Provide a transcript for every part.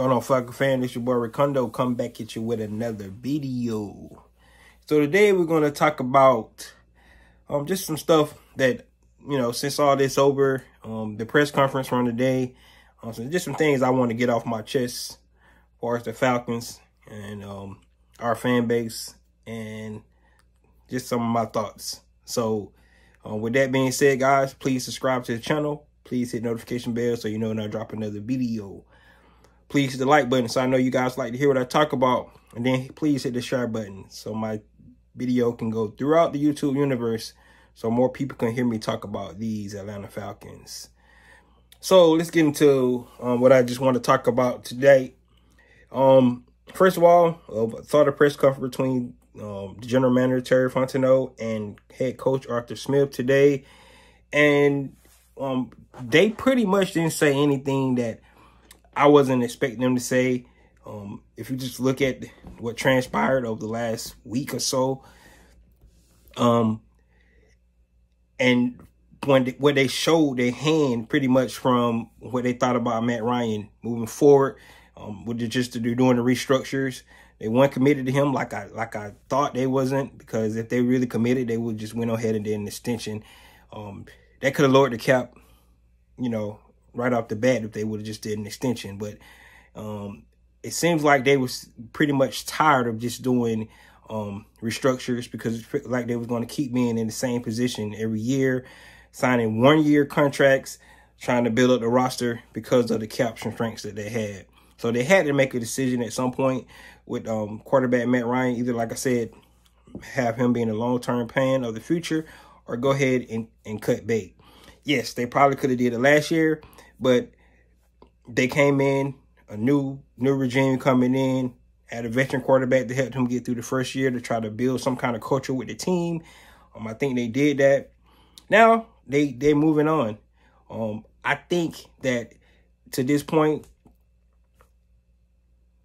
Going on, Falcon fan? It's your boy Ricondo. Come back at you with another video. So today we're going to talk about just some stuff that, you know, since all this over, the press conference from today, so just some things I want to get off my chest as far as the Falcons and our fan base and just some of my thoughts. So with that being said, guys, please subscribe to the channel. Please hit notification bell so you know when I drop another video. Please hit the like button so I know you guys like to hear what I talk about. And then please hit the share button so my video can go throughout the YouTube universe so more people can hear me talk about these Atlanta Falcons. So let's get into what I just want to talk about today. First of all, I saw the press conference between the general manager Terry Fontenot and head coach Arthur Smith today. And they pretty much didn't say anything that I wasn't expecting them to say. If you just look at what transpired over the last week or so, and when they showed their hand pretty much from what they thought about Matt Ryan moving forward, with they're doing the restructures, they weren't committed to him like I thought they wasn't, because if they really committed, they would just went ahead and did an extension. That could have lowered the cap, you know, right off the bat if they would have just did an extension. But it seems like they was pretty much tired of just doing restructures, because it's like they was going to keep being in the same position every year, signing one-year contracts, trying to build up the roster because of the cap constraints that they had. So they had to make a decision at some point with quarterback Matt Ryan, either, like I said, have him being a long-term plan of the future, or go ahead and cut bait. Yes, they probably could have did it last year, but they came in, a new regime coming in, had a veteran quarterback to help him get through the first year to try to build some kind of culture with the team. I think they did that. Now they're moving on. I think that to this point,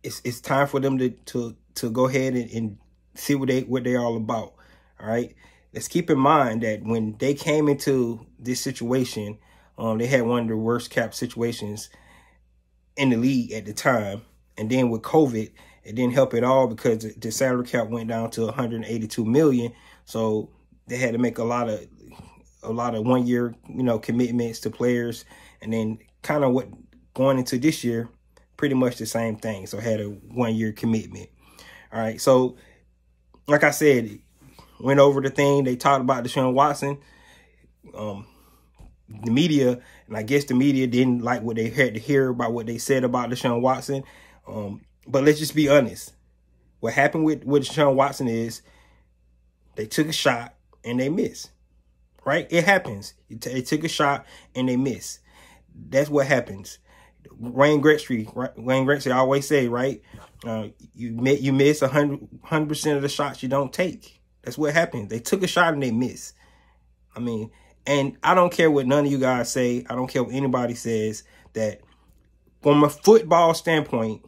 it's time for them to go ahead and see what they're all about. All right. Let's keep in mind that when they came into this situation, they had one of the worst cap situations in the league at the time. And then with COVID, it didn't help at all because the salary cap went down to $182 million. So they had to make a lot of one-year, you know, commitments to players. And then kind of what going into this year, pretty much the same thing. So had a one-year commitment. All right. So like I said, went over the thing. They talked about Deshaun Watson. The media, and I guess the media didn't like what they had to hear about what they said about Deshaun Watson. But let's just be honest. What happened with Deshaun Watson is they took a shot and they missed. Right? It happens. They took a shot and they missed. That's what happens. Wayne Gretzky always say, right? You miss 100% of the shots you don't take. That's what happened. They took a shot and they missed. I mean, and I don't care what none of you guys say. I don't care what anybody says, that from a football standpoint,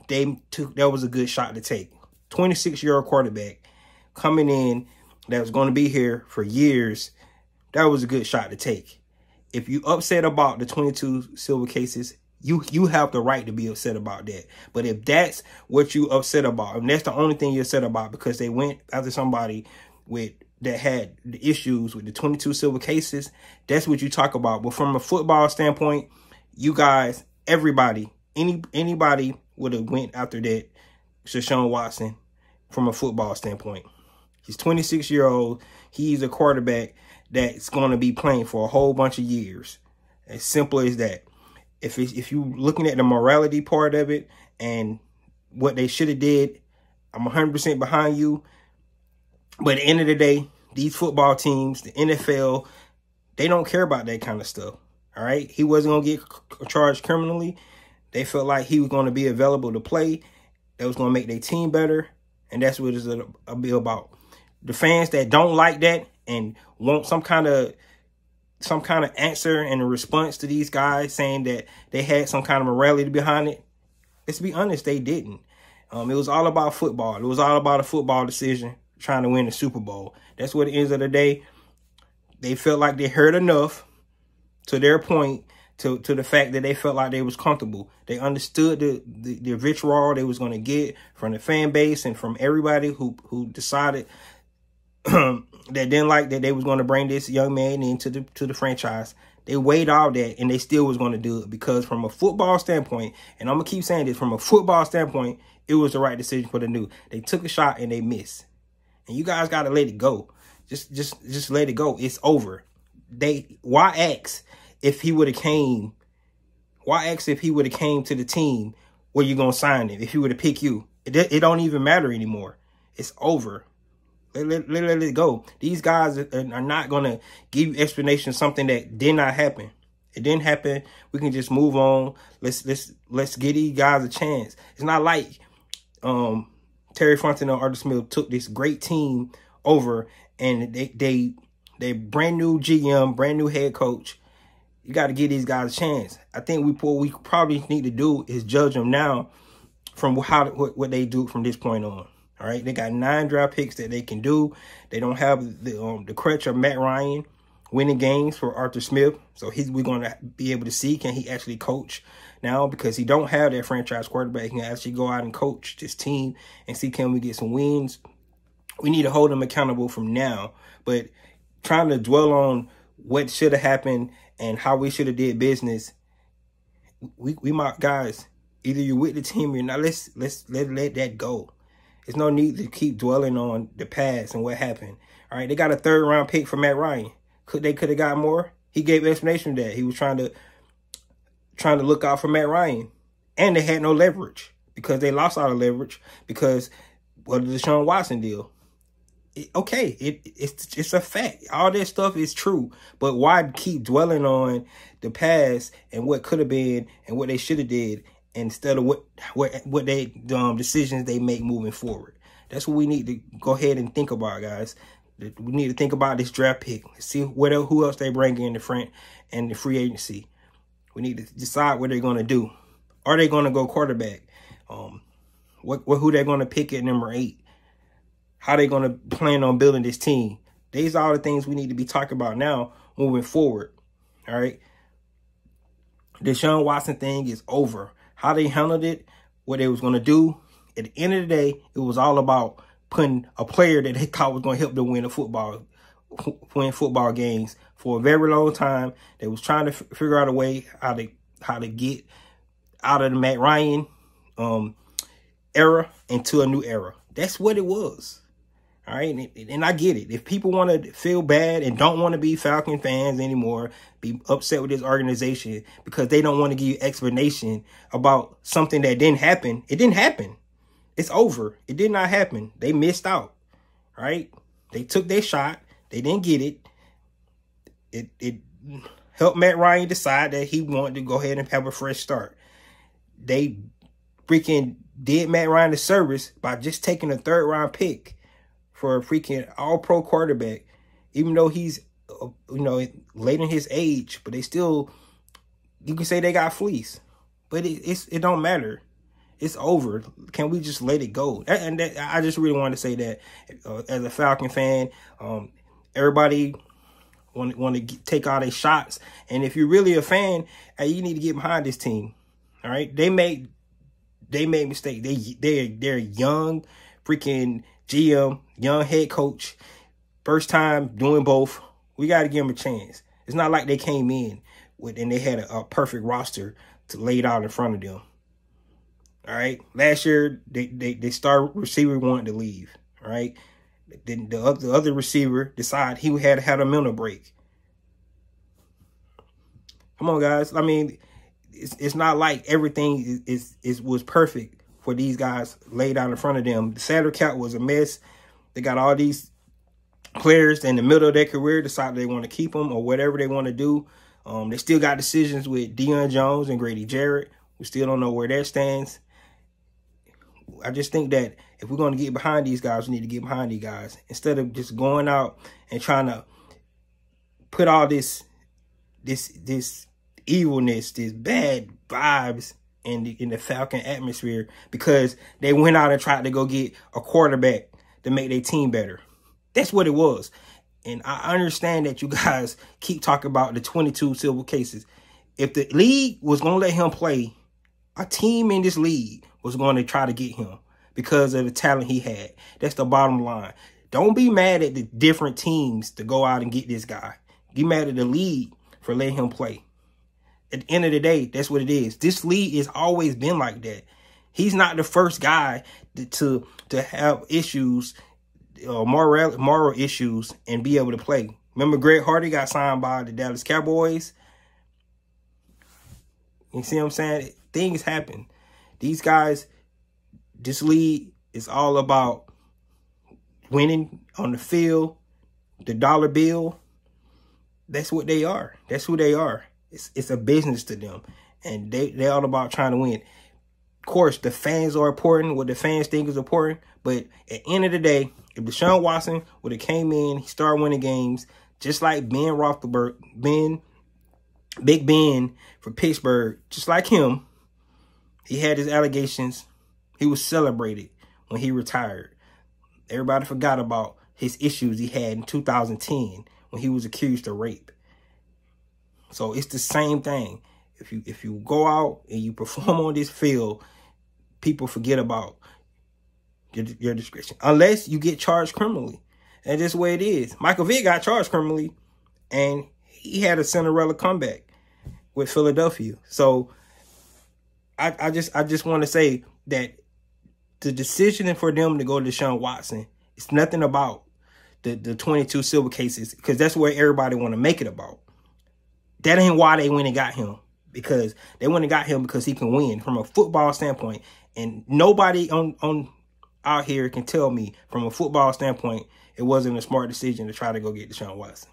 that was a good shot to take. 26-year-old quarterback coming in that was going to be here for years. That was a good shot to take. If you upset about the 22 silver cases, you have the right to be upset about that. But if that's what you upset about, and that's the only thing you're upset about because they went after somebody that had the issues with the 22 silver cases, that's what you talk about. But from a football standpoint, you guys, everybody, anybody would have went after that Deshaun Watson from a football standpoint. He's 26-year-old. He's a quarterback that's going to be playing for a whole bunch of years. As simple as that. If you looking at the morality part of it and what they should have did, I'm 100% behind you. But at the end of the day, these football teams, the NFL, they don't care about that kind of stuff. All right. He wasn't going to get charged criminally. They felt like he was going to be available to play. That was going to make their team better. And that's what it's about. The fans that don't like that and want some kind of answer and a response to these guys saying that they had some kind of morality behind it, let's be honest, they didn't. It was all about football. It was all about a football decision, trying to win the Super Bowl. That's what at the end of the day, they felt like they heard enough to their point to the fact that they felt like they was comfortable. They understood the vitriol they was going to get from the fan base and from everybody who decided that didn't like that they was going to bring this young man into the franchise. They weighed all that, and they still was going to do it because from a football standpoint, and I'm going to keep saying this, from a football standpoint, it was the right decision for the new. They took a shot and they missed. And you guys got to let it go. Just let it go. It's over. Why ask if he would have came? Why ask if he would have came to the team where you going to sign him? If he would have picked you? It don't even matter anymore. It's over. Let it go. These guys are not going to give you explanation of something that did not happen. It didn't happen. We can just move on. Let's give these guys a chance. It's not like Terry Fontenot or Arthur Smith took this great team over and they brand new GM, brand new head coach. You got to give these guys a chance. I think what we probably need to do is judge them now from what they do from this point on. All right, they got 9 draft picks that they can do. They don't have the crutch of Matt Ryan winning games for Arthur Smith. So we're going to be able to see, can he actually coach now? Because he don't have that franchise quarterback. He can actually go out and coach this team and see, can we get some wins? We need to hold him accountable from now. But trying to dwell on what should have happened and how we should have did business, we might, guys, either you're with the team or not. Let's let that go. There's no need to keep dwelling on the past and what happened. All right, they got a 3rd round pick for Matt Ryan. They could have got more. He gave explanation of that. He was trying to look out for Matt Ryan. And they had no leverage because they lost all the leverage because of the Deshaun Watson deal. It's a fact. All that stuff is true. But why keep dwelling on the past and what could have been and what they should have did instead of what they decisions they make moving forward? That's what we need to go ahead and think about, guys. We need to think about this draft pick. See who else they bring in the front and the free agency. We need to decide what they're going to do. Are they going to go quarterback? Who they're going to pick at number 8? How they going to plan on building this team? These are all the things we need to be talking about now moving forward. All right. The Deshaun Watson thing is over. How they handled it, what they was going to do. At the end of the day, it was all about putting a player that they thought was going to help them win football games for a very long time. They was trying to figure out a way how to get out of the Matt Ryan era into a new era. That's what it was. All right, and I get it. If people want to feel bad and don't want to be Falcon fans anymore, be upset with this organization because they don't want to give you explanation about something that didn't happen. It didn't happen. It's over. It did not happen. They missed out. All right, they took their shot. They didn't get it. It helped Matt Ryan decide that he wanted to go ahead and have a fresh start. They freaking did Matt Ryan a service by just taking a 3rd round pick for a freaking all-pro quarterback, even though he's, late in his age, but they still, you can say they got fleeced, but it don't matter. It's over. Can we just let it go? And I just really want to say that as a Falcon fan, everybody want to take all their shots, and if you're really a fan, hey, you need to get behind this team. All right, they made mistakes. They're young, freaking GM, young head coach, first time doing both. We got to give them a chance. It's not like they came in and they had a perfect roster to lay it out in front of them. All right. Last year, they star receiver wanted to leave. All right. Then the other receiver decided he had a mental break. Come on, guys. I mean, it's not like everything was perfect for these guys laid out in front of them. The salary cap was a mess. They got all these players in the middle of their career decide they want to keep them or whatever they want to do. They still got decisions with Deion Jones and Grady Jarrett. We still don't know where that stands. I just think that if we're going to get behind these guys, we need to get behind these guys instead of just going out and trying to put all this evilness, this bad vibes in the Falcon atmosphere because they went out and tried to go get a quarterback to make their team better. That's what it was. And I understand that you guys keep talking about the 22 civil cases. If the league was going to let him play, a team in this league was going to try to get him because of the talent he had. That's the bottom line. Don't be mad at the different teams to go out and get this guy. Be mad at the league for letting him play. At the end of the day, that's what it is. This league has always been like that. He's not the first guy to have issues, moral issues, and be able to play. Remember, Greg Hardy got signed by the Dallas Cowboys. You see what I'm saying? Things happen. These guys, this league is all about winning on the field, the dollar bill. That's what they are. That's who they are. It's a business to them. And they're all about trying to win. Of course, the fans are important. What the fans think is important. But at the end of the day, if Deshaun Watson would have came in, he started winning games, just like Ben Roethlisberger, Big Ben for Pittsburgh, just like him, he had his allegations. He was celebrated when he retired. Everybody forgot about his issues he had in 2010 when he was accused of rape. So it's the same thing. If you go out and you perform on this field, people forget about your discretion. Unless you get charged criminally. And that's the way it is. Michael Vick got charged criminally, and he had a Cinderella comeback with Philadelphia. So I just want to say that the decision for them to go to Deshaun Watson, it's nothing about the 22 silver cases, because that's where everybody want to make it about. That ain't why they went and got him. Because they went and got him because he can win from a football standpoint. And nobody on out here can tell me from a football standpoint it wasn't a smart decision to try to go get Deshaun Watson.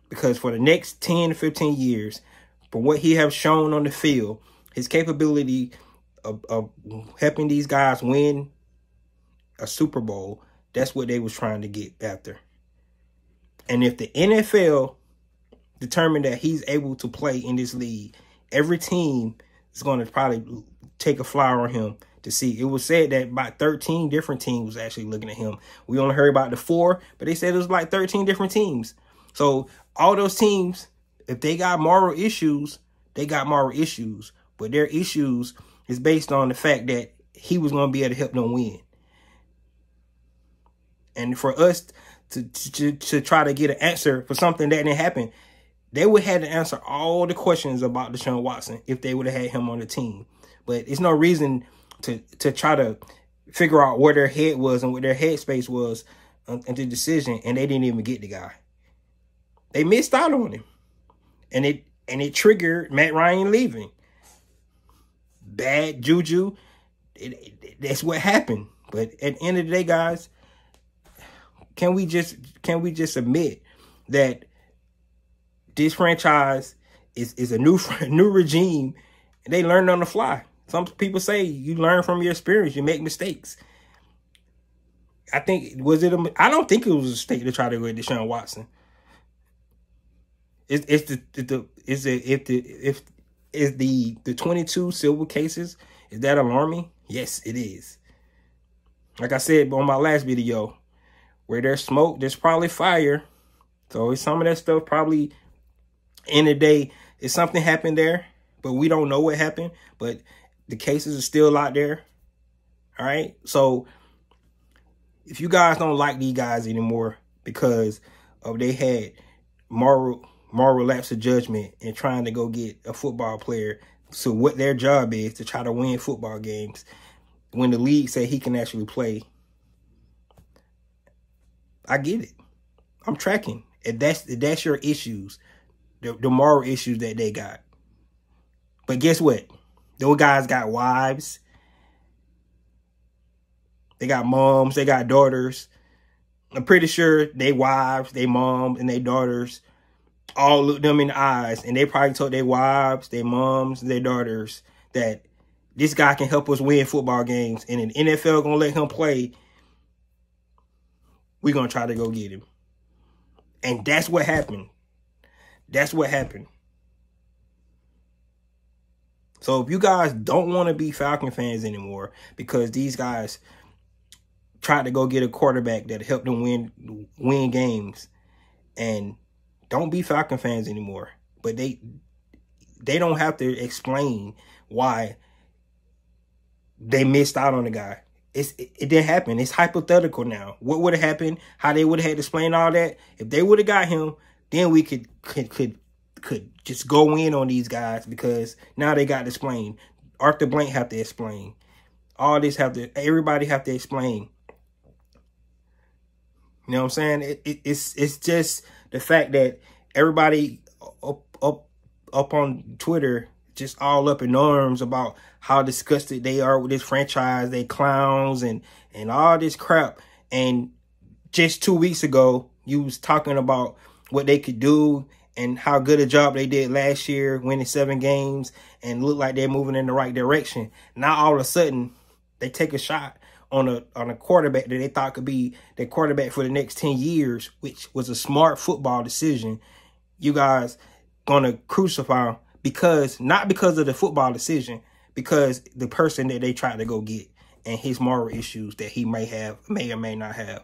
Because for the next 10 to 15 years, from what he has shown on the field, his capability of helping these guys win a Super Bowl, that's what they was trying to get after. And if the NFL determined that he's able to play in this league, every team is going to probably take a flyer on him to see. It was said that about 13 different teams was actually looking at him. We only heard about the 4, but they said it was like 13 different teams. So all those teams, if they got moral issues, they got moral issues. But their issues is based on the fact that he was going to be able to help them win. And for us to try to get an answer for something that didn't happen, they would have to answer all the questions about Deshaun Watson if they would have had him on the team. But it's no reason to try to figure out where their head was and what their headspace was in the decision, and they didn't even get the guy. They missed out on him. And it triggered Matt Ryan leaving. Bad juju. That's what happened. But at the end of the day, guys, can we just admit that this franchise is a new regime, and they learned on the fly. Some people say you learn from your experience, you make mistakes. I don't think it was a mistake to try to go at Deshaun Watson. If the 22 silver cases, is that alarming? Yes, it is. Like I said on my last video, where there's smoke, there's probably fire. So some of that stuff probably, in the day, if something happened there, but we don't know what happened, but the cases are still out there. All right. So if you guys don't like these guys anymore because of they had moral lapse of judgment and trying to go get a football player, so what their job is to try to win football games when the league say he can actually play, I get it. I'm tracking. If that's your issues, the moral issues that they got. But guess what? Those guys got wives. They got moms. They got daughters. I'm pretty sure they wives, they moms, and their daughters all looked them in the eyes. And they probably told their wives, their moms, their daughters that this guy can help us win football games. And the NFL going to let him play. We're going to try to go get him. And that's what happened. That's what happened. So if you guys don't want to be Falcon fans anymore because these guys tried to go get a quarterback that helped them win games, and don't be Falcon fans anymore. But they don't have to explain why they missed out on the guy. It didn't happen. It's hypothetical now. What would have happened? How they would have had to explain all that? If they would have got him, then we could just go in on these guys, because now they got to explain. Arthur Blank have to explain. All this everybody have to explain. You know what I'm saying? It's just the fact that everybody up on Twitter just all up in arms about how disgusted they are with this franchise. They clowns and all this crap. And just 2 weeks ago, you was talking about what they could do and how good a job they did last year, winning 7 games and look like they're moving in the right direction. Now all of a sudden they take a shot on a quarterback that they thought could be their quarterback for the next 10 years, which was a smart football decision. You guys gonna crucify him not because of the football decision, because the person that they tried to go get and his moral issues that he may or may not have.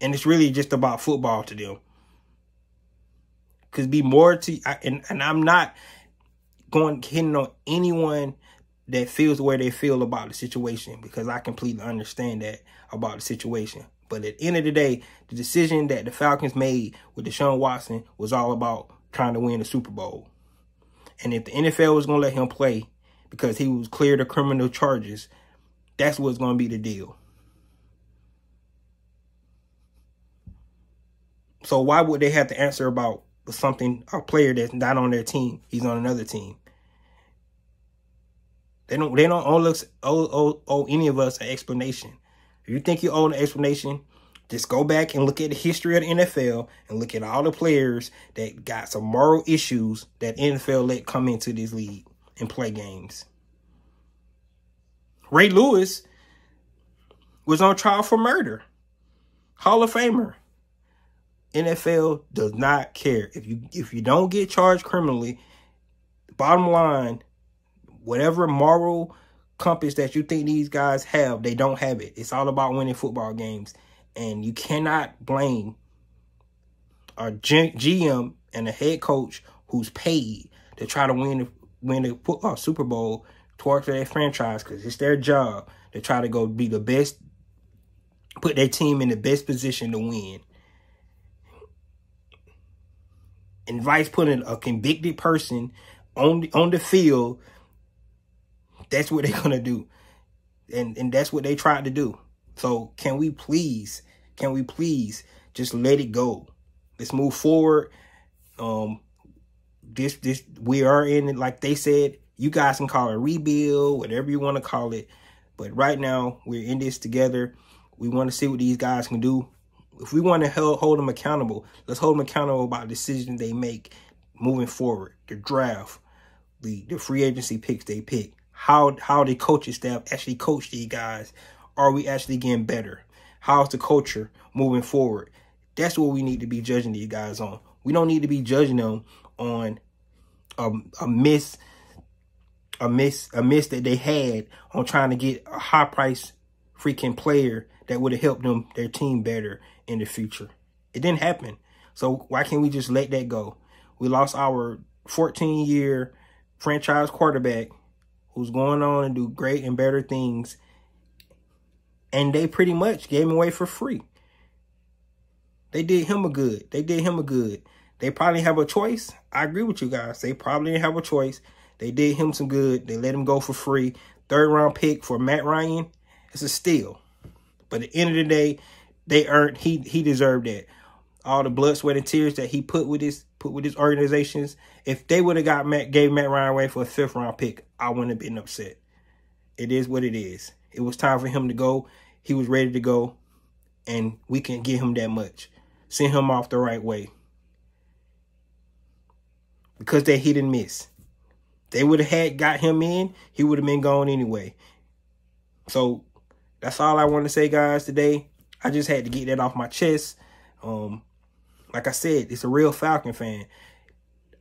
And it's really just about football to them. Because be more to, and I'm not hitting on anyone that feels the way they feel about the situation, because I completely understand that about the situation. But at the end of the day, the decision that the Falcons made with Deshaun Watson was all about trying to win the Super Bowl. And if the NFL was going to let him play because he was cleared of criminal charges, that's what's going to be the deal. So why would they have to answer about a player that's not on their team? He's on another team. They don't owe any of us an explanation. If you think you owe an explanation, just go back and look at the history of the NFL and look at all the players that got some moral issues that NFL let come into this league and play games. Ray Lewis was on trial for murder. Hall of Famer. NFL does not care. If you don't get charged criminally, bottom line, whatever moral compass that you think these guys have, they don't have it. It's all about winning football games. And you cannot blame a GM and a head coach who's paid to try to win the Super Bowl towards their franchise, because it's their job to try to go be the best, put their team in the best position to win. And vice putting a convicted person on the field, that's what they're going to do. And that's what they tried to do. So can we please just let it go? Let's move forward. We are in it, like they said. You guys can call it a rebuild, whatever you want to call it. But right now, we're in this together. We want to see what these guys can do. If we want to hold them accountable, let's hold them accountable about decisions they make moving forward. The draft, the free agency picks they pick, how the coaching staff actually coach these guys. Are we actually getting better? How's the culture moving forward? That's what we need to be judging these guys on. We don't need to be judging them on a miss that they had on trying to get a high price freaking player that would have helped their team better in the future. It didn't happen. So why can't we just let that go? We lost our 14-year franchise quarterback who's going on and do great and better things. And they pretty much gave him away for free. They did him a good. They probably have a choice. I agree with you guys. They probably didn't have a choice. They did him some good. They let him go for free. 3rd round pick for Matt Ryan. It's a steal. But at the end of the day, he deserved that. All the blood, sweat, and tears that he put with his organizations. If they would have gave Matt Ryan away for a 5th round pick, I wouldn't have been upset. It is what it is. It was time for him to go. He was ready to go. And we can't give him that much. Send him off the right way. Because they hit and miss. They would have got him in, he would have been gone anyway. So that's all I want to say, guys, today. I just had to get that off my chest. Like I said, it's a real Falcon fan.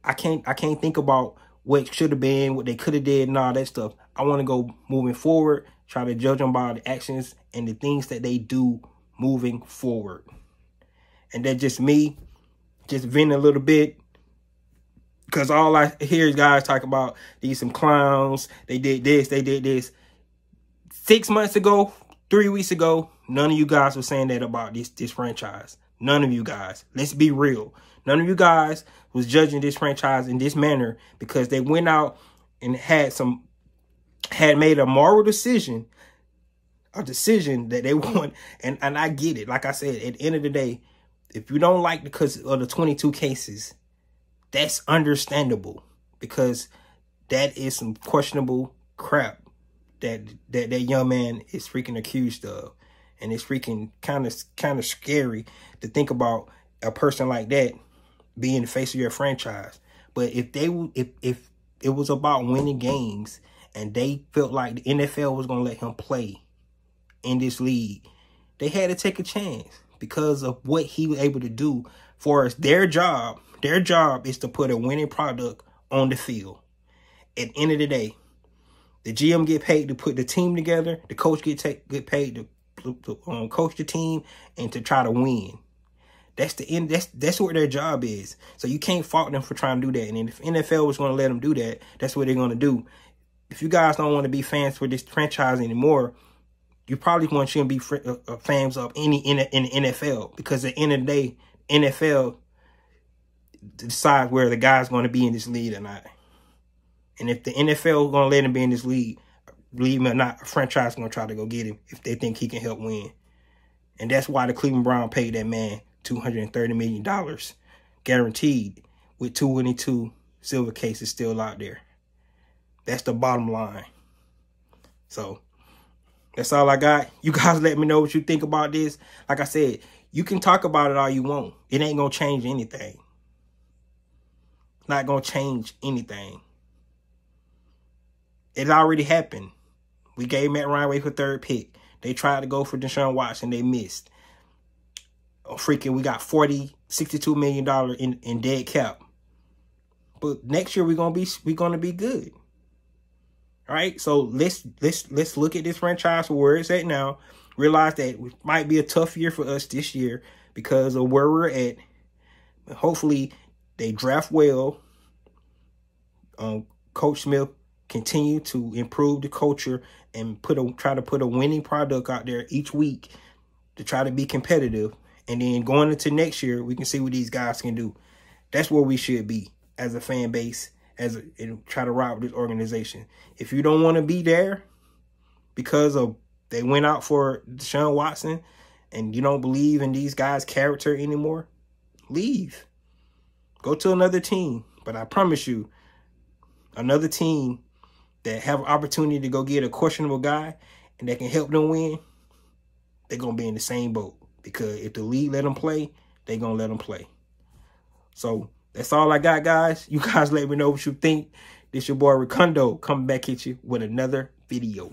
I can't think about what should have been, what they could have did, and all that stuff. I want to go moving forward, try to judge them by the actions and the things that they do moving forward. And that's just me, just venting a little bit. Because all I hear is guys talk about these some clowns. They did this, they did this. 6 months ago, 3 weeks ago, none of you guys were saying that about this franchise. None of you guys. Let's be real. None of you guys was judging this franchise in this manner because they went out and had made a moral decision, a decision that they want. And I get it. Like I said, at the end of the day, if you don't like because of the 22 cases, that's understandable because that is some questionable crap that young man is freaking accused of. And it's freaking kind of scary to think about a person like that being the face of your franchise. But if it was about winning games and they felt like the NFL was going to let him play in this league, they had to take a chance because of what he was able to do for us. Their job is to put a winning product on the field. At the end of the day, the GM get paid to put the team together. The coach get paid to coach the team and to try to win. That's the end. That's what their job is. So you can't fault them for trying to do that. And if NFL was going to let them do that, that's what they're going to do. If you guys don't want to be fans for this franchise anymore, you probably shouldn't be fans of any in the NFL, because at the end of the day, NFL decides where the guy's going to be in this league or not. And if the NFL is going to let him be in this league, believe me or not, a franchise is going to try to go get him if they think he can help win. And that's why the Cleveland Browns paid that man $230 million guaranteed, with 22 silver cases still out there. That's the bottom line. So that's all I got. You guys let me know what you think about this. Like I said, you can talk about it all you want. It ain't going to change anything. Not going to change anything. It already happened. We gave Matt Ryan away for third pick. They tried to go for Deshaun Watson. They missed. We got $62 million in dead cap. But next year we're gonna be good. All right. So let's look at this franchise for where it's at now. Realize that it might be a tough year for us this year because of where we're at. Hopefully they draft well. Coach Smith continue to improve the culture and try to put a winning product out there each week to try to be competitive. And then going into next year, we can see what these guys can do. That's where we should be as a fan base, and try to ride with this organization. If you don't want to be there because of they went out for Deshaun Watson and you don't believe in these guys' character anymore, leave. Go to another team. But I promise you, another team that have an opportunity to go get a questionable guy and that can help them win, they're going to be in the same boat. Because if the league let them play, they're going to let them play. So that's all I got, guys. You guys let me know what you think. This your boy Ricondo coming back at you with another video.